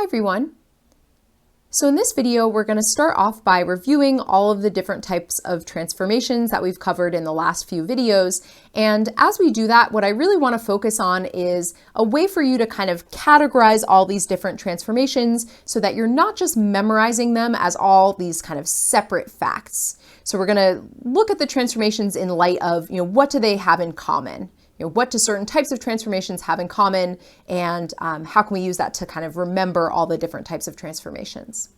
everyone. So in this video, we're going to start off by reviewing all of the different types of transformations that we've covered in the last few videos. And as we do that, what I really want to focus on is a way for you to kind of categorize all these different transformations so that you're not just memorizing them as all these kind of separate facts. So we're going to look at the transformations in light of, what do they have in common? What do certain types of transformations have in common, and how can we use that to kind of remember all the different types of transformations?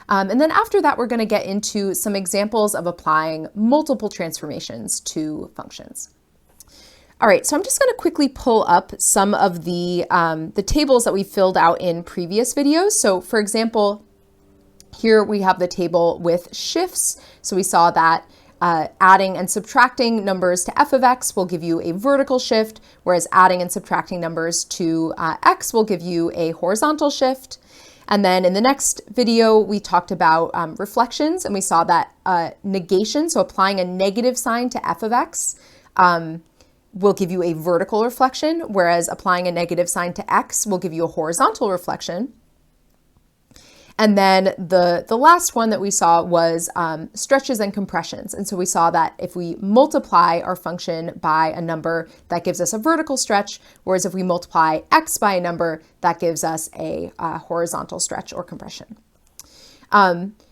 And then after that, we're going to get into some examples of applying multiple transformations to functions. All right, so I'm just going to quickly pull up some of the tables that we filled out in previous videos. So for example, here we have the table with shifts. So we saw that adding and subtracting numbers to f of x will give you a vertical shift, whereas adding and subtracting numbers to x will give you a horizontal shift. And then in the next video, we talked about reflections, and we saw that negation, so applying a negative sign to f of x, will give you a vertical reflection, whereas applying a negative sign to x will give you a horizontal reflection. And then the last one that we saw was stretches and compressions. And so we saw that if we multiply our function by a number, that gives us a vertical stretch, whereas if we multiply x by a number, that gives us a horizontal stretch or compression.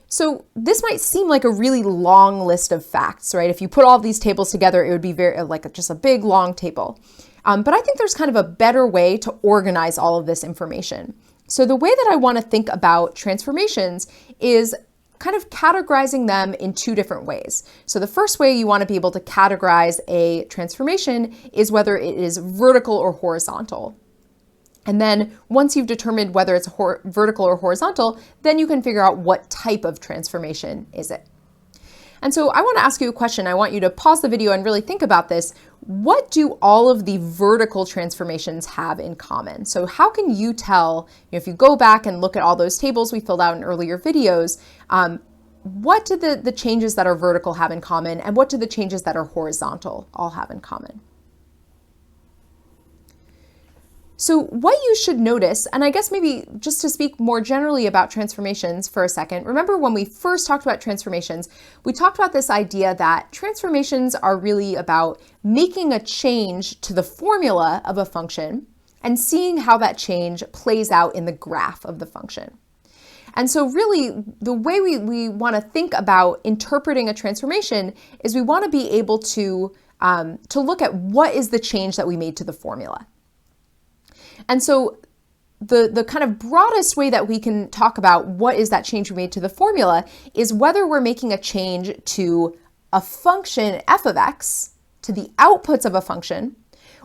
So this might seem like a really long list of facts, right? If you put all of these tables together, it would be just a big, long table. But I think there's kind of a better way to organize all of this information. So the way that I want to think about transformations is kind of categorizing them in two different ways. So the first way you want to be able to categorize a transformation is whether it is vertical or horizontal. And then once you've determined whether it's vertical or horizontal, then you can figure out what type of transformation is it. And so I want to ask you a question. I want you to pause the video and really think about this. What do all of the vertical transformations have in common? So how can you tell, if you go back and look at all those tables we filled out in earlier videos, what do the changes that are vertical have in common, and what do the changes that are horizontal all have in common? So what you should notice, and I guess maybe just to speak more generally about transformations for a second, remember when we first talked about transformations, we talked about this idea that transformations are really about making a change to the formula of a function and seeing how that change plays out in the graph of the function. And so really the way we want to think about interpreting a transformation is we want to be able to look at what is the change that we made to the formula. And so the kind of broadest way that we can talk about what is that change we made to the formula is whether we're making a change to a function f of x, to the outputs of a function,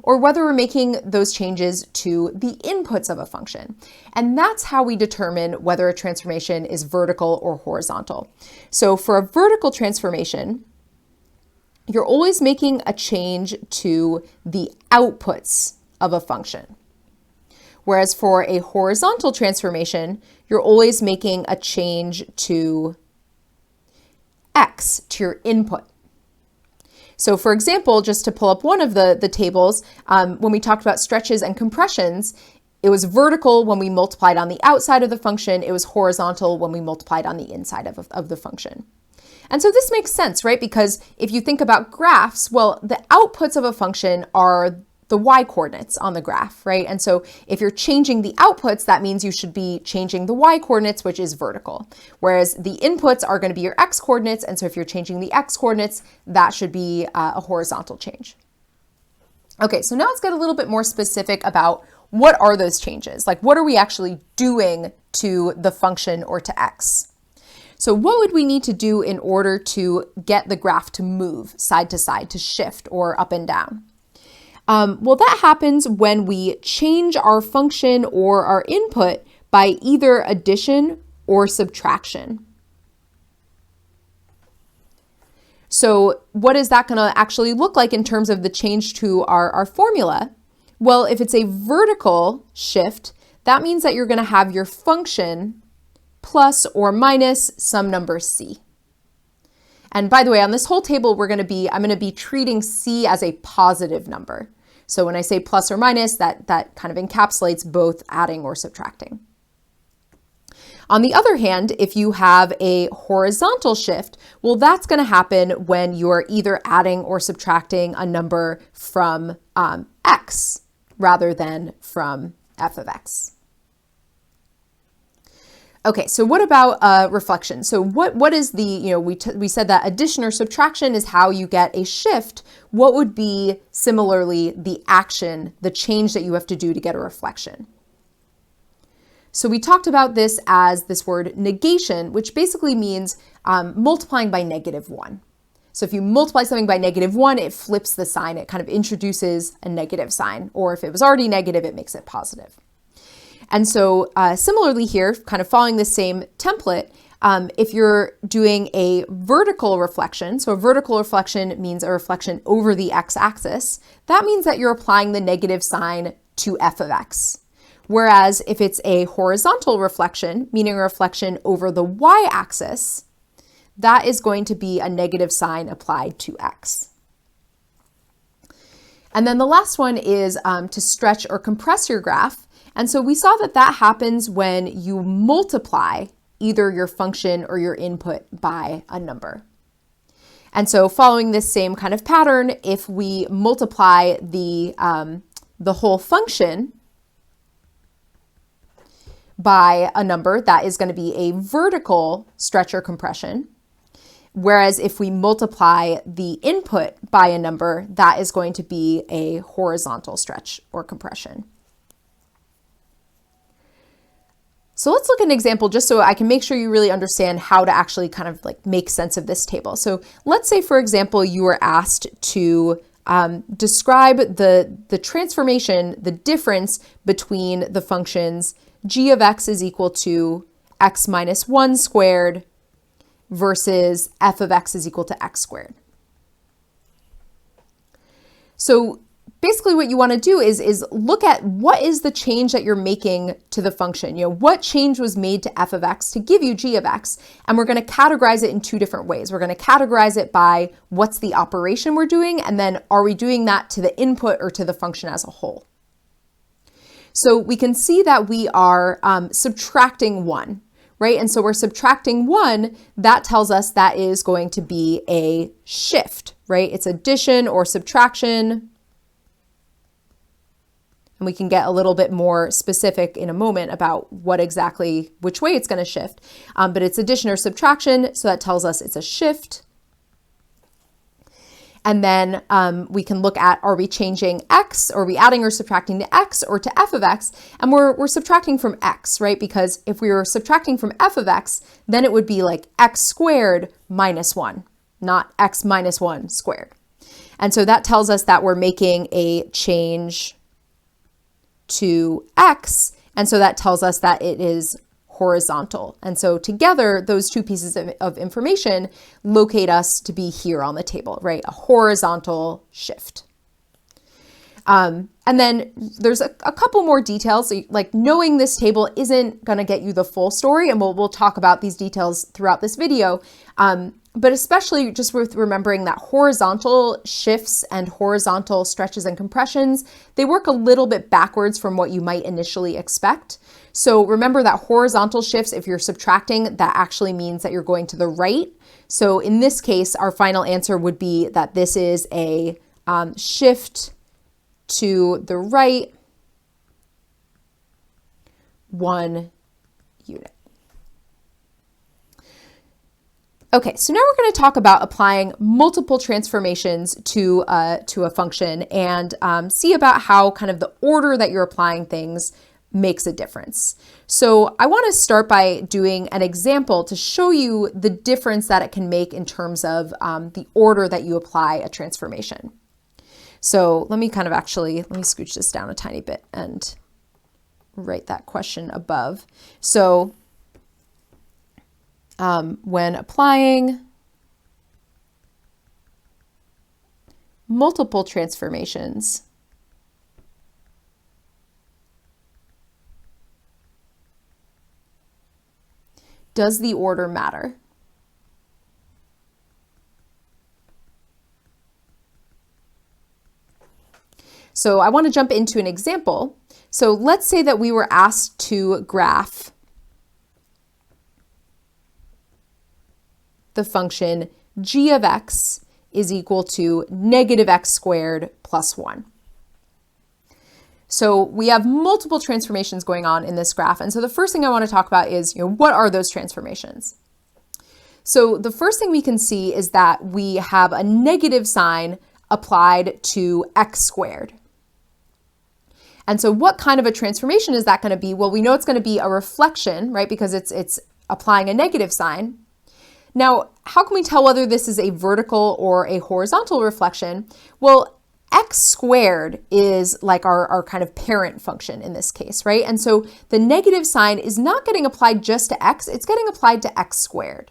or whether we're making those changes to the inputs of a function. And that's how we determine whether a transformation is vertical or horizontal. So for a vertical transformation, you're always making a change to the outputs of a function. Whereas for a horizontal transformation, you're always making a change to x, to your input. So for example, just to pull up one of the tables, when we talked about stretches and compressions, it was vertical when we multiplied on the outside of the function. It was horizontal when we multiplied on the inside of the function. And so this makes sense, right? Because if you think about graphs, well, the outputs of a function are the y-coordinates on the graph, right? And so if you're changing the outputs, that means you should be changing the y-coordinates, which is vertical. Whereas the inputs are going to be your x-coordinates, and so if you're changing the x-coordinates, that should be a horizontal change. Okay, so now let's get a little bit more specific about what are those changes? Like, what are we actually doing to the function or to x? So what would we need to do in order to get the graph to move side to side, to shift or up and down? Well, that happens when we change our function or our input by either addition or subtraction. So what is that going to actually look like in terms of the change to our formula? Well, if it's a vertical shift, that means that you're going to have your function plus or minus some number c. And by the way, on this whole table, I'm going to be treating c as a positive number. So when I say plus or minus, that kind of encapsulates both adding or subtracting. On the other hand, if you have a horizontal shift, well, that's going to happen when you're either adding or subtracting a number from x rather than from f of x. Okay, so what about reflection? So what is the, we said that addition or subtraction is how you get a shift. What would be similarly the action, the change that you have to do to get a reflection? So we talked about this as this word negation, which basically means multiplying by -1. So if you multiply something by -1, it flips the sign. It kind of introduces a negative sign, or if it was already negative, it makes it positive. And so similarly here, kind of following the same template, if you're doing a vertical reflection, so a vertical reflection means a reflection over the x-axis, that means that you're applying the negative sign to f of x. Whereas if it's a horizontal reflection, meaning a reflection over the y-axis, that is going to be a negative sign applied to x. And then the last one is to stretch or compress your graph. And so we saw that that happens when you multiply either your function or your input by a number. And so following this same kind of pattern, if we multiply the whole function by a number, that is going to be a vertical stretch or compression. Whereas if we multiply the input by a number, that is going to be a horizontal stretch or compression. So let's look at an example just so I can make sure you really understand how to actually kind of like make sense of this table. So let's say, for example, you were asked to describe the transformation, the difference between the functions g of x is equal to x minus 1 squared versus f of x is equal to x squared. So basically what you want to do is look at what is the change that you're making to the function. What change was made to f of x to give you g of x, and we're going to categorize it in two different ways. We're going to categorize it by what's the operation we're doing, and then are we doing that to the input or to the function as a whole. So we can see that we are subtracting 1, right? And so we're subtracting 1, that tells us that is going to be a shift, right? It's addition or subtraction. And we can get a little bit more specific in a moment about which way it's going to shift. But it's addition or subtraction, so that tells us it's a shift. And then we can look at, are we changing x, or are we adding or subtracting to x or to f of x? And we're subtracting from x, right? Because if we were subtracting from f of x, then it would be like x squared minus 1, not x minus 1 squared. And so that tells us that we're making a change to x, and so that tells us that it is horizontal. And so together, those two pieces of information locate us to be here on the table, right? A horizontal shift. And then there's a couple more details. So like knowing this table isn't going to get you the full story, and we'll talk about these details throughout this video. But especially just with remembering that horizontal shifts and horizontal stretches and compressions, they work a little bit backwards from what you might initially expect. So remember that horizontal shifts, if you're subtracting, that actually means that you're going to the right. So in this case, our final answer would be that this is a shift to the right 1 unit. Okay, so now we're going to talk about applying multiple transformations to a function and see about how kind of the order that you're applying things makes a difference. So I want to start by doing an example to show you the difference that it can make in terms of the order that you apply a transformation. So let me scooch this down a tiny bit and write that question above. So when applying multiple transformations, does the order matter? So I want to jump into an example. So let's say that we were asked to graph the function g of x is equal to negative x squared plus 1. So we have multiple transformations going on in this graph. And so the first thing I want to talk about is, what are those transformations? So the first thing we can see is that we have a negative sign applied to x squared. And so what kind of a transformation is that going to be? Well, we know it's going to be a reflection, right? Because it's applying a negative sign. Now, how can we tell whether this is a vertical or a horizontal reflection? Well, x squared is like our kind of parent function in this case, right? And so the negative sign is not getting applied just to x, it's getting applied to x squared.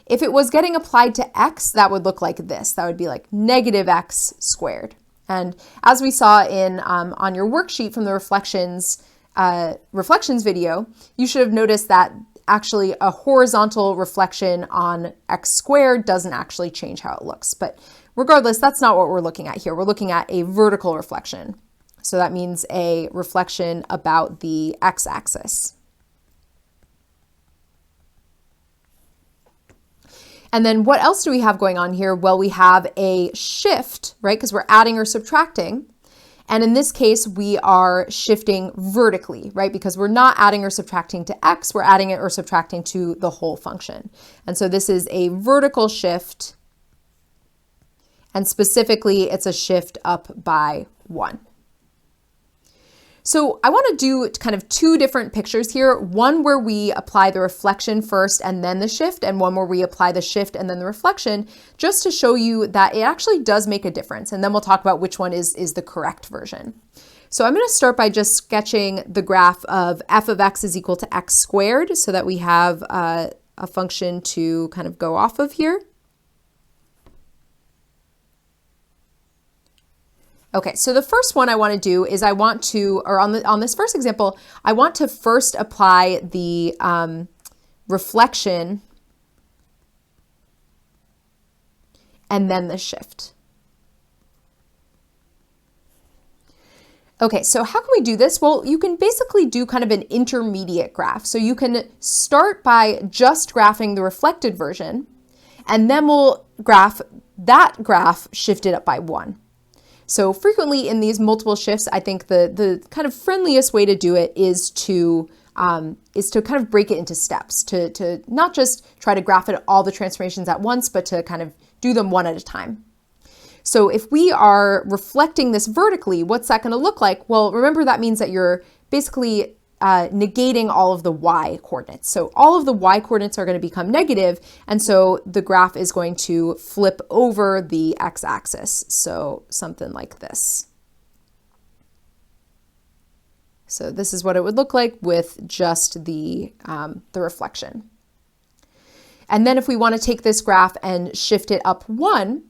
If it was getting applied to x, that would look like this. That would be like negative x squared. And as we saw in on your worksheet from the reflections video, you should have noticed that actually a horizontal reflection on x squared doesn't actually change how it looks. But regardless, that's not what we're looking at here. We're looking at a vertical reflection. So that means a reflection about the x-axis. And then what else do we have going on here? Well, we have a shift, right? Because we're adding or subtracting. And in this case, we are shifting vertically, right? Because we're not adding or subtracting to x, we're adding it or subtracting to the whole function. And so this is a vertical shift. And specifically, it's a shift up by 1. So I want to do kind of two different pictures here, one where we apply the reflection first and then the shift, and one where we apply the shift and then the reflection, just to show you that it actually does make a difference. And then we'll talk about which one is the correct version. So I'm going to start by just sketching the graph of f of x is equal to x squared so that we have a function to kind of go off of here. Okay, so the first one I want to do is on this first example, I want to first apply the reflection and then the shift. Okay, so how can we do this? Well, you can basically do kind of an intermediate graph. So you can start by just graphing the reflected version, and then we'll graph that graph shifted up by 1. So frequently in these multiple shifts, I think the kind of friendliest way to do it is to kind of break it into steps, to not just try to graph it all the transformations at once, but to kind of do them one at a time. So if we are reflecting this vertically, what's that going to look like? Well, remember that means that you're basically negating all of the y coordinates. So all of the y coordinates are going to become negative, and so the graph is going to flip over the x-axis. So something like this. So this is what it would look like with just the reflection. And then if we want to take this graph and shift it up 1,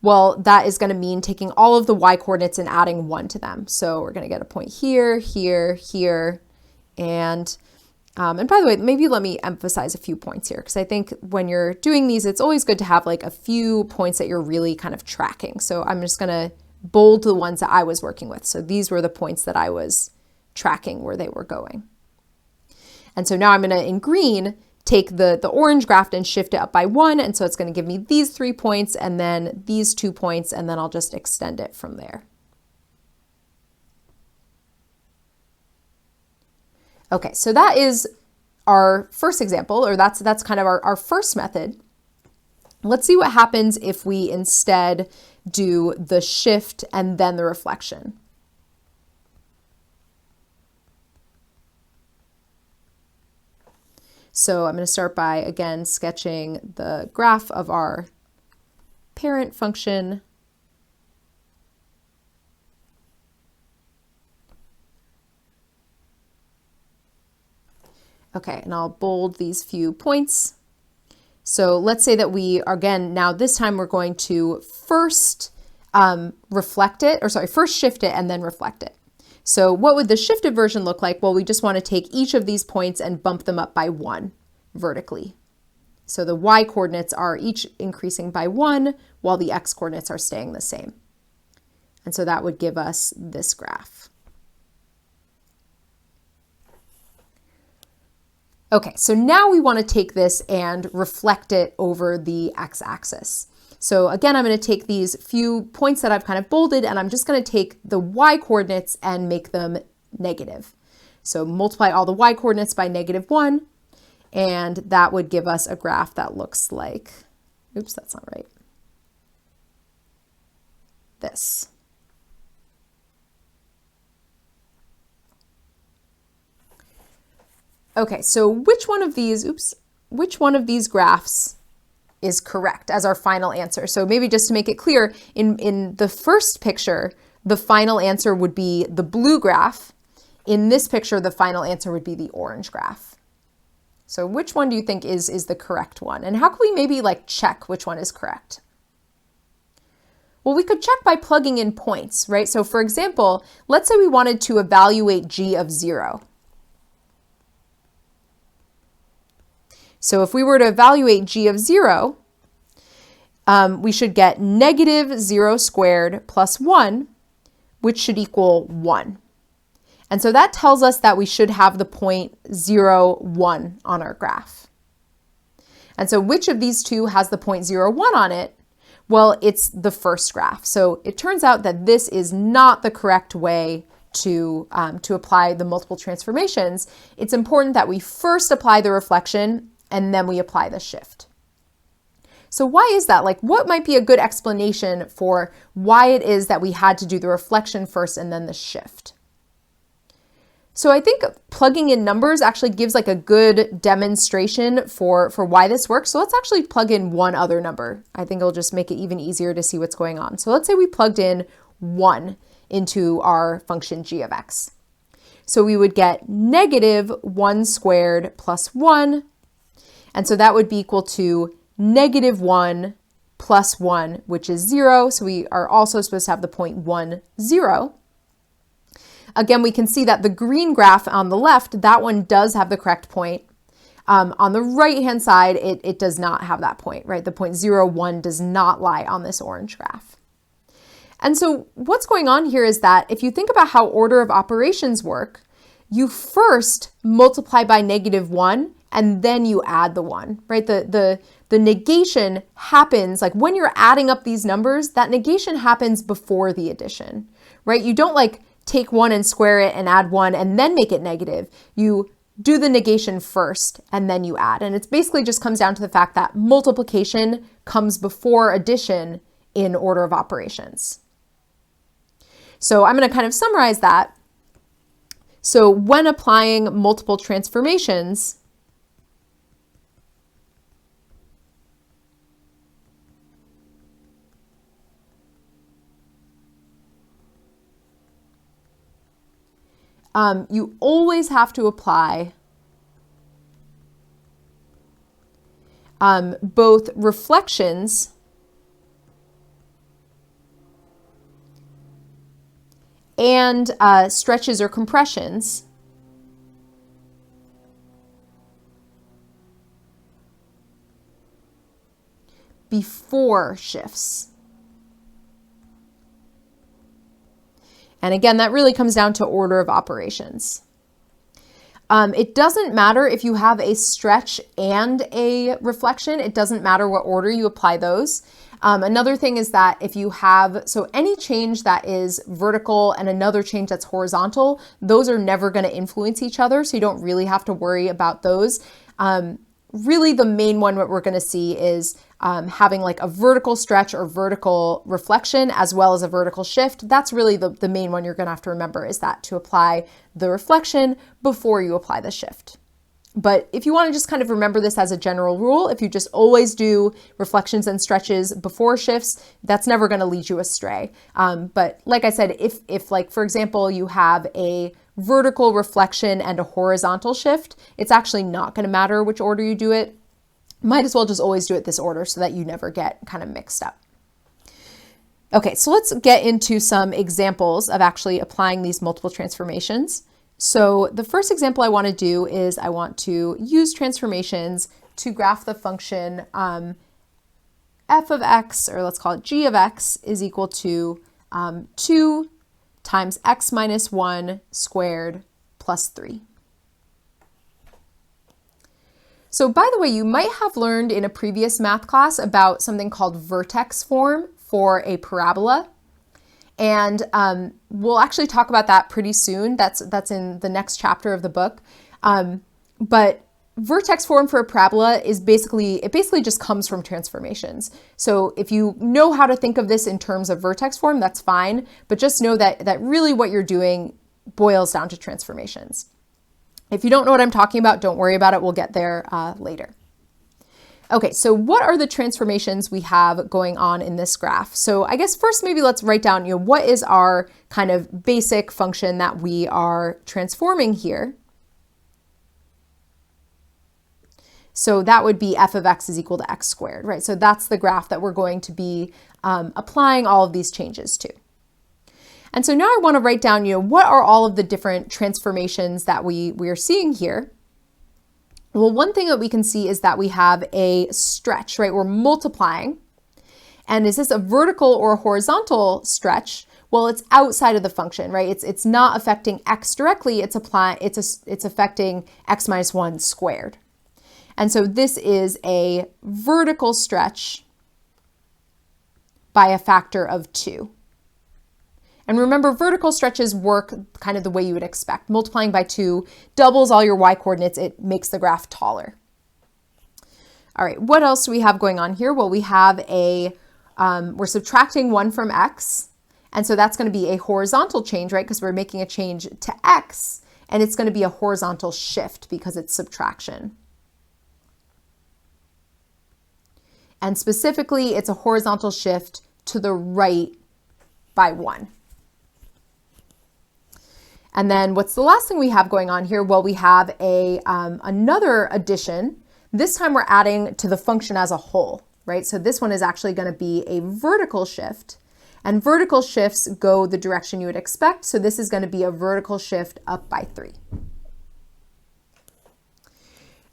well, that is going to mean taking all of the y coordinates and adding 1 to them. So we're going to get a point here, here, here, and by the way, maybe let me emphasize a few points here, because I think when you're doing these, it's always good to have like a few points that you're really kind of tracking. So I'm just going to bold the ones that I was working with. So these were the points that I was tracking where they were going. And so now I'm going to, in green, take the orange graph and shift it up by 1. And so it's going to give me these 3 points and then these 2 points, and then I'll just extend it from there. Okay, so that is our first example, or that's kind of our first method. Let's see what happens if we instead do the shift and then the reflection. So I'm going to start by, again, sketching the graph of our parent function. Okay, and I'll bold these few points. So let's say that we, again, now this time we're going to first first shift it and then reflect it. So what would the shifted version look like? Well, we just want to take each of these points and bump them up by 1 vertically. So the y coordinates are each increasing by 1 while the x coordinates are staying the same. And so that would give us this graph. Okay, so now we want to take this and reflect it over the x-axis. So again, I'm going to take these few points that I've kind of bolded, and I'm just going to take the y coordinates and make them negative. So multiply all the y coordinates by -1, and that would give us a graph that looks like, oops, that's not right, this. Okay, so which one of these graphs is correct as our final answer? So maybe just to make it clear, in the first picture, the final answer would be the blue graph. In this picture, the final answer would be the orange graph. So which one do you think is the correct one? And how can we maybe like check which one is correct? Well, we could check by plugging in points, right? So for example, let's say we wanted to evaluate g of 0. So if we were to evaluate g of 0, we should get -0 squared plus 1, which should equal 1. And so that tells us that we should have the point 0, 1 on our graph. And so which of these two has the point 0, 1 on it? Well, it's the first graph. So it turns out that this is not the correct way to apply the multiple transformations. It's important that we first apply the reflection and then we apply the shift. So why is that? Like, what might be a good explanation for why it is that we had to do the reflection first and then the shift? So I think plugging in numbers actually gives like a good demonstration for why this works. So let's actually plug in one other number. I think it'll just make it even easier to see what's going on. So let's say we plugged in 1 into our function g of x. So we would get -1 squared plus 1. And so that would be equal to -1 plus 1, which is 0. So we are also supposed to have the point 1, 0. Again, we can see that the green graph on the left, that one does have the correct point. On the right-hand side, it does not have that point, right? The point 0, 1 does not lie on this orange graph. And so what's going on here is that if you think about how order of operations work, you first multiply by -1 and then you add the 1, right? The negation happens, like when you're adding up these numbers, that negation happens before the addition, right? You don't like take 1 and square it and add 1 and then make it negative. You do the negation first and then you add. And it basically just comes down to the fact that multiplication comes before addition in order of operations. So I'm going to kind of summarize that. So when applying multiple transformations, you always have to apply both reflections and stretches or compressions before shifts. And again, that really comes down to order of operations. It doesn't matter if you have a stretch and a reflection. It doesn't matter what order you apply those. Another thing is that if you have, so any change that is vertical and another change that's horizontal, those are never going to influence each other. So you don't really have to worry about those. Really the main one, what we're going to see is having like a vertical stretch or vertical reflection as well as a vertical shift. That's really the main one you're going to have to remember, is that to apply the reflection before you apply the shift. But if you want to just kind of remember this as a general rule, if you just always do reflections and stretches before shifts, that's never going to lead you astray. But like I said, if like, for example, you have a vertical reflection and a horizontal shift, it's actually not going to matter which order you do it. Might as well just always do it this order so that you never get kind of mixed up. Okay, so let's get into some examples of actually applying these multiple transformations. So the first example I want to do is I want to use transformations to graph the function f of x, or let's call it g of x, is equal to 2 times x minus 1 squared plus 3. So by the way, you might have learned in a previous math class about something called vertex form for a parabola. And we'll actually talk about that pretty soon. That's in the next chapter of the book. But vertex form for a parabola is basically just comes from transformations. So if you know how to think of this in terms of vertex form, that's fine. But just know that really what you're doing boils down to transformations. If you don't know what I'm talking about, don't worry about it. We'll get there later. Okay, so what are the transformations we have going on in this graph? So I guess first maybe let's write down, what is our kind of basic function that we are transforming here? So that would be f of x is equal to x squared, right? So that's the graph that we're going to be applying all of these changes to. And so now I want to write down, what are all of the different transformations that we are seeing here? Well, one thing that we can see is that we have a stretch, right? We're multiplying. And is this a vertical or a horizontal stretch? Well, it's outside of the function, right? It's not affecting x directly. It's affecting x minus 1 squared. And so this is a vertical stretch by a factor of 2. And remember, vertical stretches work kind of the way you would expect. Multiplying by 2 doubles all your y coordinates. It makes the graph taller. All right, what else do we have going on here? Well, we have we're subtracting 1 from x. And so that's going to be a horizontal change, right? Because we're making a change to x. And it's going to be a horizontal shift because it's subtraction. And specifically, it's a horizontal shift to the right by 1. And then what's the last thing we have going on here? Well, we have another addition. This time we're adding to the function as a whole, right? So this one is actually going to be a vertical shift. And vertical shifts go the direction you would expect. So this is going to be a vertical shift up by 3.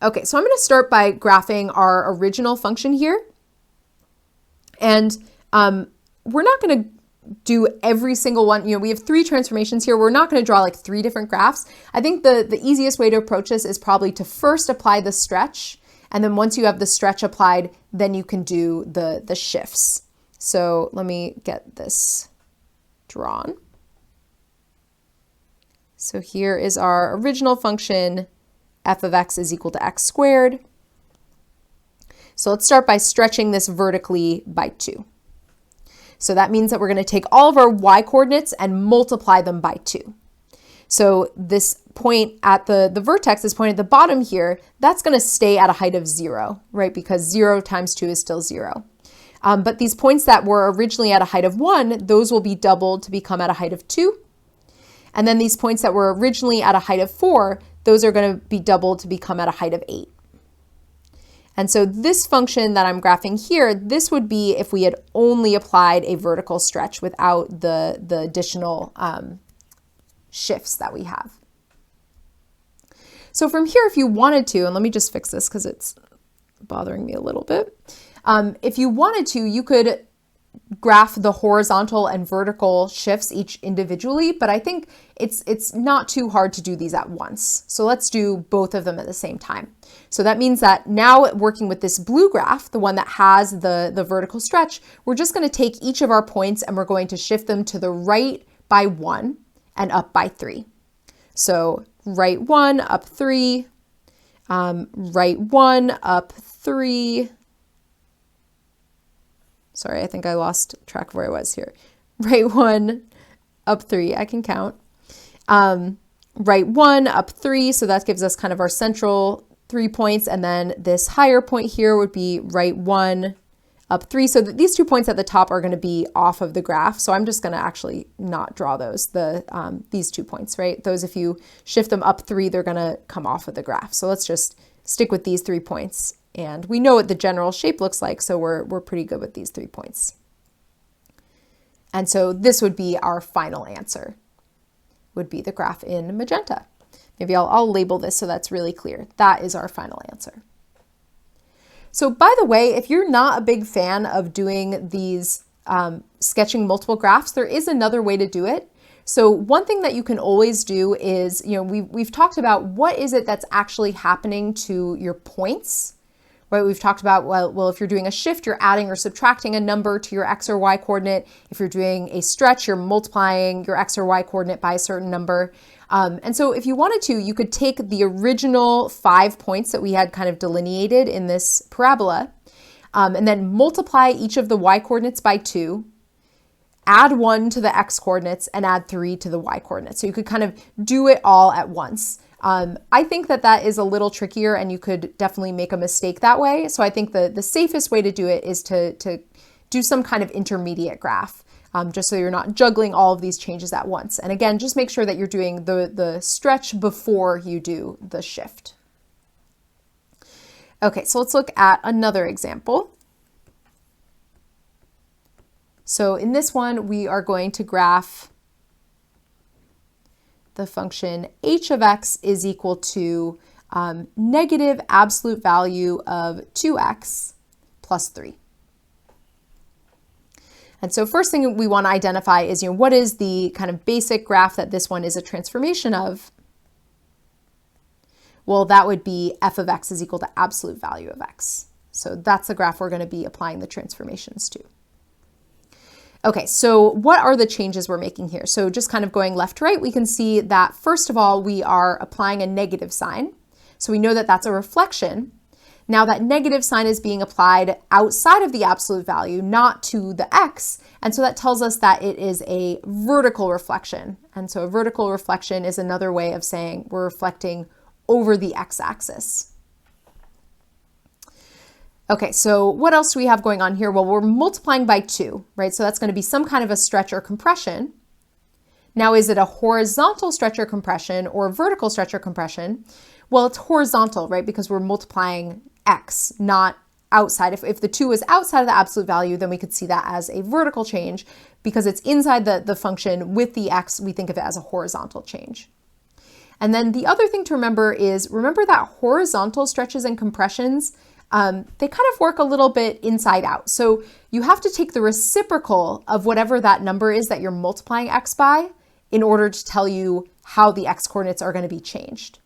Okay, so I'm going to start by graphing our original function here. And we're not going to do every single one. We have 3 transformations here. We're not going to draw like 3 different graphs. I think the easiest way to approach this is probably to first apply the stretch. And then once you have the stretch applied, then you can do the shifts. So let me get this drawn. So here is our original function, f of x is equal to x squared. So let's start by stretching this vertically by 2. So that means that we're going to take all of our y coordinates and multiply them by 2. So this point at the vertex, this point at the bottom here, that's going to stay at a height of 0, right? Because 0 times 2 is still 0. But these points that were originally at a height of 1, those will be doubled to become at a height of 2. And then these points that were originally at a height of 4, those are going to be doubled to become at a height of 8. And so this function that I'm graphing here, this would be if we had only applied a vertical stretch without the additional shifts that we have. So from here, if you wanted to, and let me just fix this because it's bothering me a little bit. If you wanted to, you could graph the horizontal and vertical shifts each individually, but I think it's not too hard to do these at once. So let's do both of them at the same time. So that means that now working with this blue graph, the one that has the vertical stretch, we're just going to take each of our points and we're going to shift them to the right by 1 and up by 3. So right 1, up 3, right 1, up 3. Sorry, I think I lost track of where I was here. Right 1, up 3, I can count. Right 1, up 3, so that gives us kind of our central 3 points, and then this higher point here would be right 1, up 3. So these 2 points at the top are going to be off of the graph, so I'm just going to actually not draw those, these 2 points, right? Those, if you shift them up 3, they're going to come off of the graph. So let's just stick with these 3 points. And we know what the general shape looks like, so we're pretty good with these 3 points. And so this would be our final answer, would be the graph in magenta. Maybe I'll label this so that's really clear. That is our final answer. So by the way, if you're not a big fan of doing these sketching multiple graphs, there is another way to do it. So one thing that you can always do is, we've talked about what is it that's actually happening to your points, right? We've talked about, well, if you're doing a shift, you're adding or subtracting a number to your X or Y coordinate. If you're doing a stretch, you're multiplying your X or Y coordinate by a certain number. And so if you wanted to, you could take the original 5 points that we had kind of delineated in this parabola, and then multiply each of the Y coordinates by 2, add 1 to the X coordinates, and add 3 to the Y coordinates. So you could kind of do it all at once. I think that is a little trickier, and you could definitely make a mistake that way. So I think the safest way to do it is to do some kind of intermediate graph, just so you're not juggling all of these changes at once. And again, just make sure that you're doing the stretch before you do the shift. Okay, so let's look at another example. So in this one, we are going to graph the function h of x is equal to negative absolute value of 2x plus 3. And so first thing we want to identify is, what is the kind of basic graph that this one is a transformation of? Well, that would be f of x is equal to absolute value of x. So that's the graph we're going to be applying the transformations to. Okay, so what are the changes we're making here? So just kind of going left to right, we can see that first of all, we are applying a negative sign. So we know that that's a reflection. Now that negative sign is being applied outside of the absolute value, not to the x. And so that tells us that it is a vertical reflection. And so a vertical reflection is another way of saying we're reflecting over the x-axis. Okay, so what else do we have going on here? Well, we're multiplying by 2, right? So that's going to be some kind of a stretch or compression. Now, is it a horizontal stretch or compression or vertical stretch or compression? Well, it's horizontal, right? Because we're multiplying x, not outside. If the 2 is outside of the absolute value, then we could see that as a vertical change. Because it's inside the function with the x, we think of it as a horizontal change. And then the other thing to remember is, remember that horizontal stretches and compressions, they kind of work a little bit inside out. So you have to take the reciprocal of whatever that number is that you're multiplying x by in order to tell you how the x coordinates are going to be changed.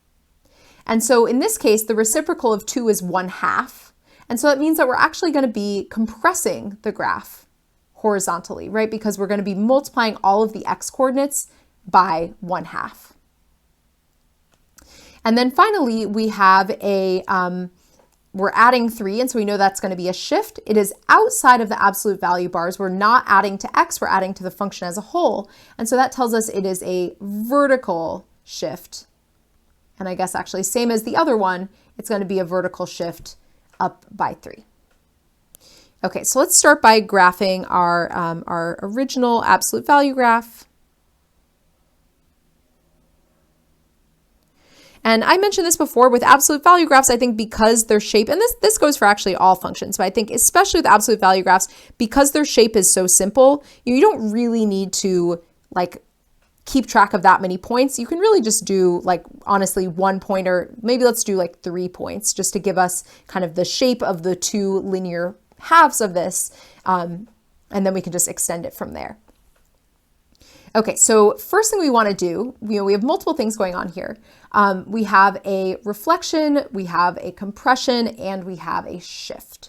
And so in this case, the reciprocal of 2 is 1/2. And so that means that we're actually going to be compressing the graph horizontally, right? Because we're going to be multiplying all of the x coordinates by 1/2. And then finally, we have we're adding 3, and so we know that's going to be a shift. It is outside of the absolute value bars. We're not adding to x, we're adding to the function as a whole. And so that tells us it is a vertical shift. And I guess actually same as the other one, it's going to be a vertical shift up by 3. Okay, so let's start by graphing our original absolute value graph. And I mentioned this before with absolute value graphs, I think because their shape, and this goes for actually all functions, but I think especially with absolute value graphs, because their shape is so simple, you don't really need to keep track of that many points. You can really just do honestly 1 point, or maybe let's do 3 points just to give us kind of the shape of the 2 linear halves of this. And then we can just extend it from there. Okay, so first thing we want to do, we have multiple things going on here. We have a reflection, we have a compression, and we have a shift.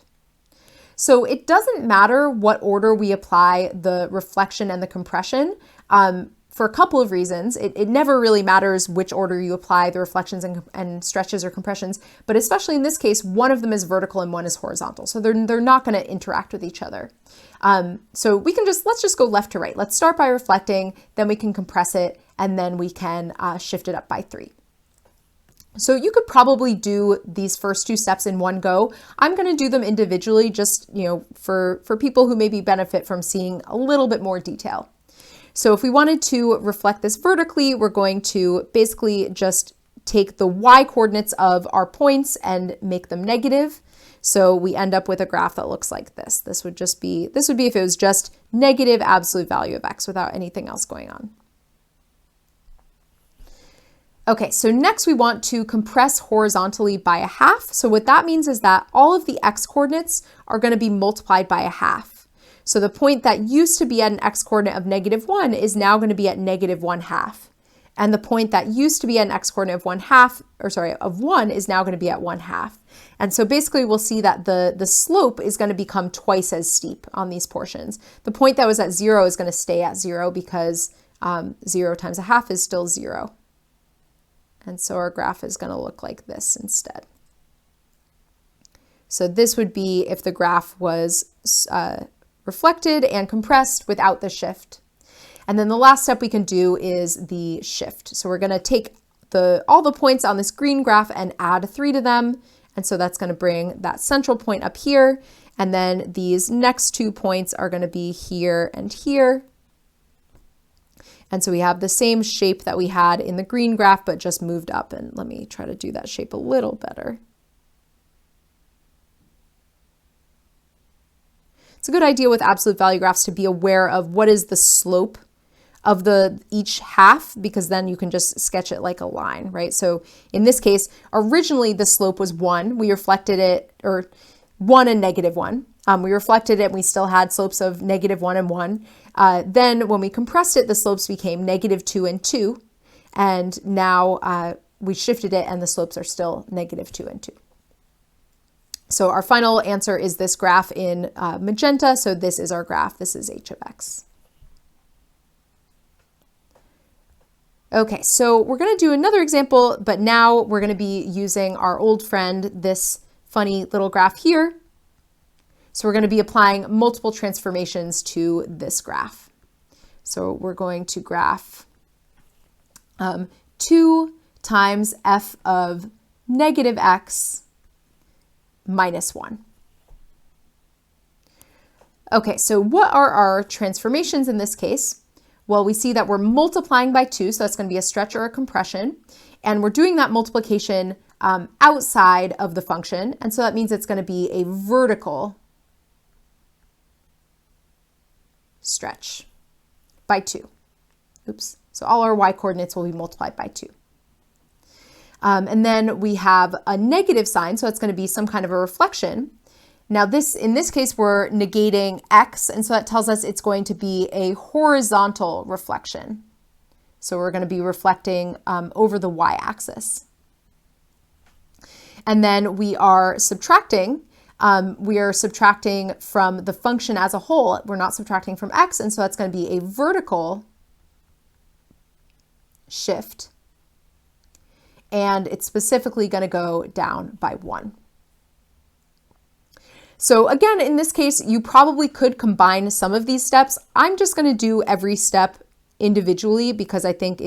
So it doesn't matter what order we apply the reflection and the compression for a couple of reasons. It never really matters which order you apply the reflections and stretches or compressions, but especially in this case, one of them is vertical and one is horizontal. So they're not going to interact with each other. So we can let's just go left to right. Let's start by reflecting, then we can compress it, and then we can shift it up by 3. So you could probably do these first 2 steps in one go. I'm going to do them individually just, for people who maybe benefit from seeing a little bit more detail. So if we wanted to reflect this vertically, we're going to basically just take the y coordinates of our points and make them negative. So we end up with a graph that looks like this. This would be if it was just negative absolute value of x without anything else going on. Okay, so next we want to compress horizontally by 1/2. So what that means is that all of the x coordinates are going to be multiplied by 1/2. So the point that used to be at an x-coordinate of -1 is now going to be at -1/2. And the point that used to be at an x-coordinate of 1 is now going to be at 1/2. And so basically we'll see that the slope is going to become twice as steep on these portions. The point that was at 0 is going to stay at 0 because 0 times 1/2 is still 0. And so our graph is going to look like this instead. So this would be if the graph was reflected and compressed without the shift. And then the last step we can do is the shift. So we're going to take all the points on this green graph and add 3 to them. And so that's going to bring that central point up here. And then these next 2 points are going to be here and here. And so we have the same shape that we had in the green graph, but just moved up. And let me try to do that shape a little better. It's a good idea with absolute value graphs to be aware of what is the slope of each half, because then you can just sketch it like a line, right? So in this case, originally the slope was 1. We reflected it, or 1 and -1. We reflected it and we still had slopes of -1 and 1. Then when we compressed it, the slopes became -2 and 2. And now we shifted it and the slopes are still -2 and 2. So our final answer is this graph in magenta. So this is our graph. This is h of x. Okay, so we're going to do another example, but now we're going to be using our old friend, this funny little graph here. So we're going to be applying multiple transformations to this graph. So we're going to graph 2 times f of -x minus 1. Okay, so what are our transformations in this case? Well, we see that we're multiplying by 2, so that's going to be a stretch or a compression. And we're doing that multiplication outside of the function. And so that means it's going to be a vertical stretch by 2. Oops. So all our y coordinates will be multiplied by 2. And then we have a negative sign, so it's going to be some kind of a reflection. Now in this case, we're negating x, and so that tells us it's going to be a horizontal reflection. So we're going to be reflecting over the y-axis. And then we are subtracting. We are subtracting from the function as a whole. We're not subtracting from x, and so that's going to be a vertical shift. And it's specifically going to go down by 1. So again, in this case, you probably could combine some of these steps. I'm just going to do every step individually because I think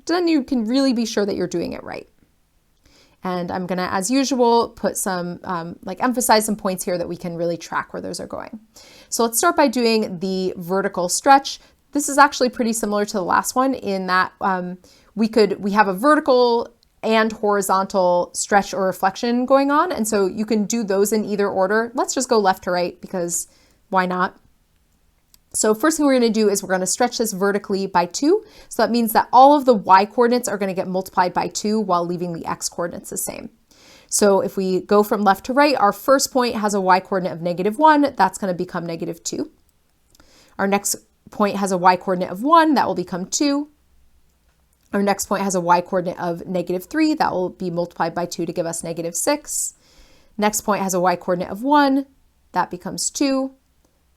then you can really be sure that you're doing it right. And I'm going to, as usual, put some, emphasize some points here that we can really track where those are going. So let's start by doing the vertical stretch. This is actually pretty similar to the last one in that we have a vertical and horizontal stretch or reflection going on. And so you can do those in either order. Let's just go left to right because why not? So first thing we're going to do is we're going to stretch this vertically by 2. So that means that all of the y coordinates are going to get multiplied by 2 while leaving the x coordinates the same. So if we go from left to right, our first point has a y coordinate of -1. That's going to become -2. Our next point has a y coordinate of 1. That will become 2. Our next point has a y coordinate of -3. That will be multiplied by 2 to give us -6. Next point has a y coordinate of 1. That becomes 2.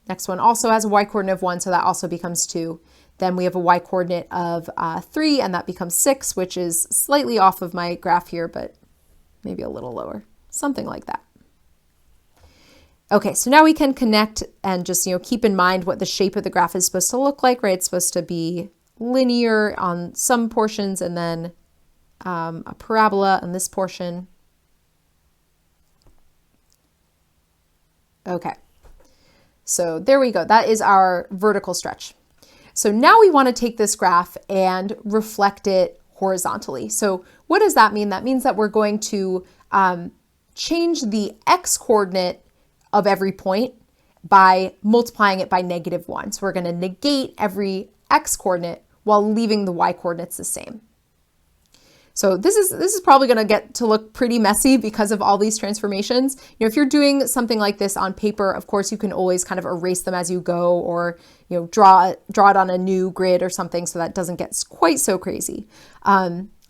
Next one also has a y coordinate of 1, so that also becomes 2. Then we have a y coordinate of 3, and that becomes 6, which is slightly off of my graph here, but maybe a little lower, something like that. Okay, so now we can connect and just keep in mind what the shape of the graph is supposed to look like, right? It's supposed to be linear on some portions and then a parabola on this portion. Okay, so there we go. That is our vertical stretch. So now we want to take this graph and reflect it horizontally. So what does that mean? That means that we're going to change the x coordinate of every point by multiplying it by -1. So we're going to negate every x coordinate while leaving the y coordinates the same. So this is probably going to get to look pretty messy because of all these transformations. You know, if you're doing something like this on paper, of course, you can always kind of erase them as you go, or, you know, draw it on a new grid or something so that doesn't get quite so crazy.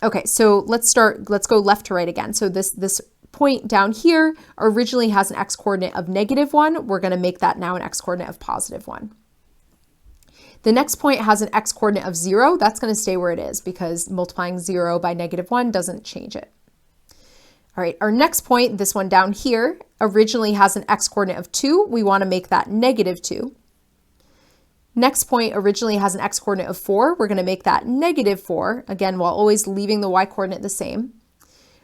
Okay, so let's go left to right again. So this point down here originally has an x-coordinate of -1. We're going to make that now an x-coordinate of +1. The next point has an x-coordinate of 0. That's going to stay where it is because multiplying 0 by -1 doesn't change it. All right, our next point, this one down here, originally has an x-coordinate of 2. We want to make that -2. Next point originally has an x-coordinate of 4. We're going to make that -4, again, while always leaving the y-coordinate the same.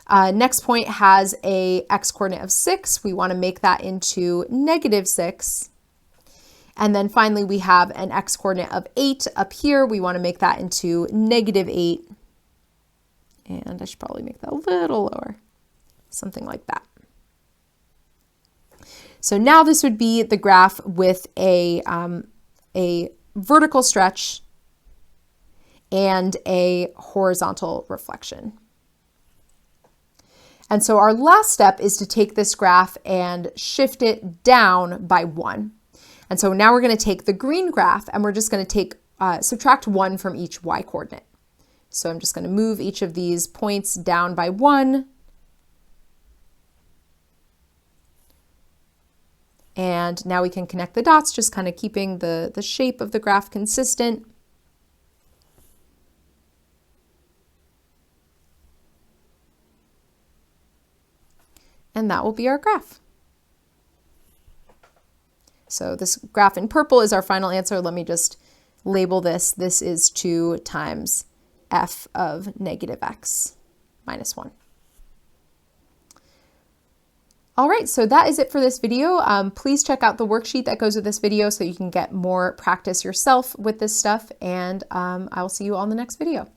Next point has a x-coordinate of 6. We want to make that into -6. And then finally, we have an x-coordinate of 8 up here. We want to make that into -8. And I should probably make that a little lower, something like that. So now this would be the graph with a vertical stretch and a horizontal reflection. And so our last step is to take this graph and shift it down by 1. And so now we're going to take the green graph and we're just going to subtract 1 from each y-coordinate. So I'm just going to move each of these points down by 1. And now we can connect the dots, just kind of keeping the shape of the graph consistent. And that will be our graph. So this graph in purple is our final answer. Let me just label this. This is 2 times f of -x minus 1. All right, so that is it for this video. Please check out the worksheet that goes with this video so you can get more practice yourself with this stuff, and I will see you on the next video.